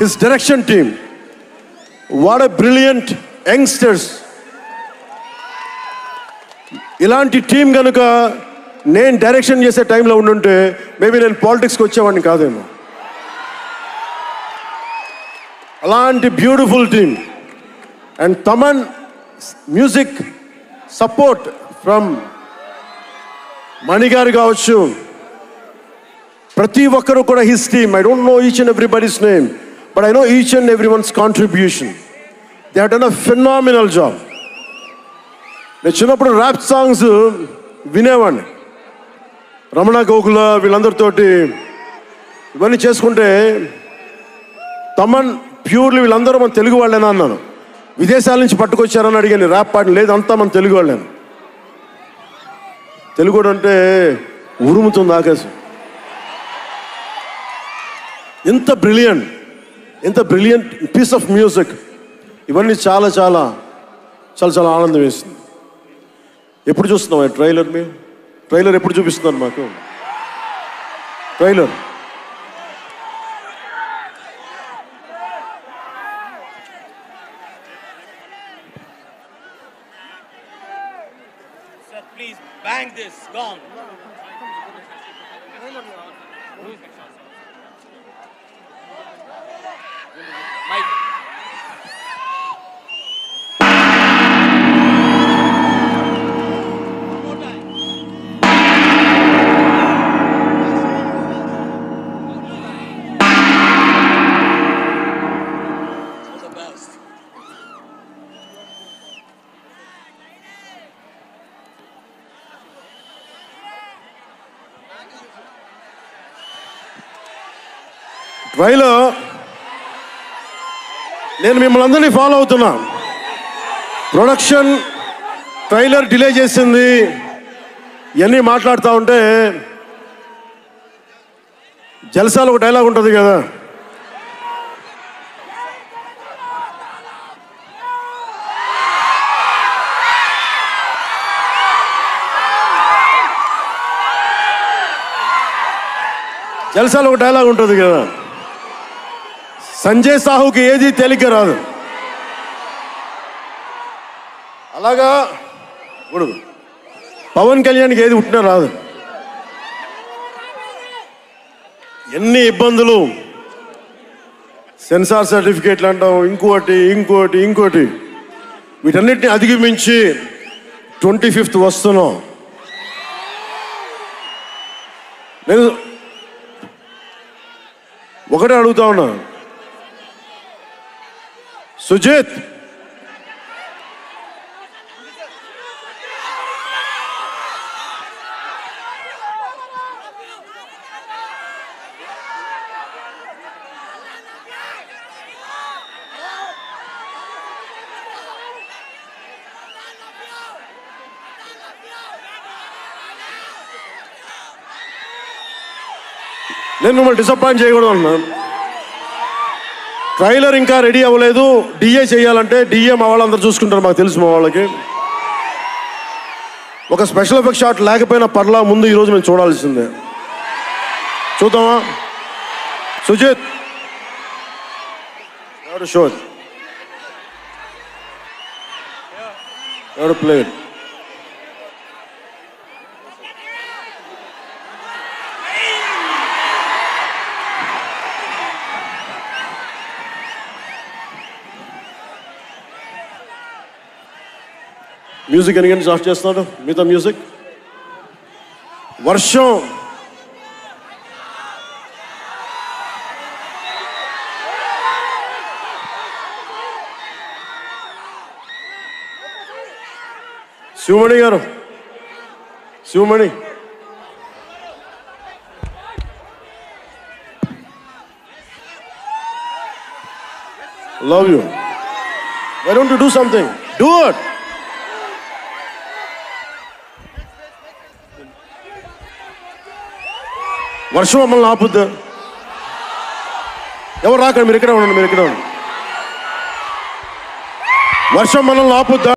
his direction team. What a brilliant youngsters. ఇలాంటి team కనుక నేను డైరెక్షన్ చేసే టైంలో ఉండుంటే మేబీ నేను పాలిటిక్స్కి వచ్చేవాడిని కాదేమో. అలాంటి beautiful team. And Thaman music support from మణిగారు కావచ్చు, ప్రతి ఒక్కరు కూడా his team. I don't know each and everybody's name, but I know each and everyone's contribution. They have done a phenomenal job. నేను చిన్నప్పుడు ర్యాప్ సాంగ్స్ వినేవాడిని, రమణ గోకుల వీళ్ళందరితోటి ఇవన్నీ చేసుకుంటే. తమన్ ప్యూర్లీ వీళ్ళందరూ మన తెలుగు వాళ్ళేనా అన్నాను. విదేశాల నుంచి పట్టుకొచ్చారని అడిగాను. ర్యాప్ పాటలు లేదు, అంతా మన తెలుగు వాళ్ళేను. తెలుగు అంటే ఉరుముతుంది ఆకాశం. ఎంత బ్రిలియంట్ పీస్ ఆఫ్ మ్యూజిక్. ఇవన్నీ చాలా చాలా చాలా చాలా ఆనందం వేస్తుంది. ఎప్పుడు చూస్తున్నాం ట్రైలర్ ఎప్పుడు చూపిస్తున్నారు మాకు trailer? Please bang this gong. Mike. Trailer నేను మిమ్మల్ని అందరినీ ఫాలో అవుతున్నా. ప్రొడక్షన్ ట్రైలర్ డిలే చేసింది ఇవన్నీ మాట్లాడుతూ ఉంటే, జల్సాలో ఒక డైలాగ్ ఉంటుంది కదా, జల్సాలో ఒక డైలాగ్ ఉంటుంది కదా, సంజయ్ సాహుకి ఏది తేలిక రాదు. అలాగా ఇప్పుడు పవన్ కళ్యాణ్కి ఏది పుట్టినా రాదు. ఎన్ని ఇబ్బందులు, సెన్సార్ సర్టిఫికేట్లు అంటాం, ఇంకోటి వీటన్నిటిని అధిగమించి 25th వస్తున్నాం. నేను ఒకటే అడుగుతా ఉన్నా, సుజిత్ నేను మిమ్మల్ని డిసప్పాయింట్ చేయకూడదు అన్నాను. ట్రైలర్ ఇంకా రెడీ అవ్వలేదు. డిఏ చేయాలంటే డిఏ మా వాళ్ళందరూ చూసుకుంటారు, మాకు తెలుసు. మా వాళ్ళకి ఒక స్పెషల్ ఎఫెక్ట్ షాట్ లేకపోయినా పర్లా, ముందు ఈరోజు మేము చూడాల్సిందే. చూద్దామా? సుజిత్ ఎవరు షో ఎవరు ప్లే మ్యూజిక్ ఎన్ని స్టార్ట్ చేస్తున్నాడు? మిగతా మ్యూజిక్ వర్షం శివమణి గారు, Sivamani love you. Why don't you do something? Do it. వర్షం మమ్మల్ని ఆపుద్దా? ఎవరు రాకండి, మీరు ఇక్కడే ఉండండి. వర్షం మనల్ని ఆపుద్దా?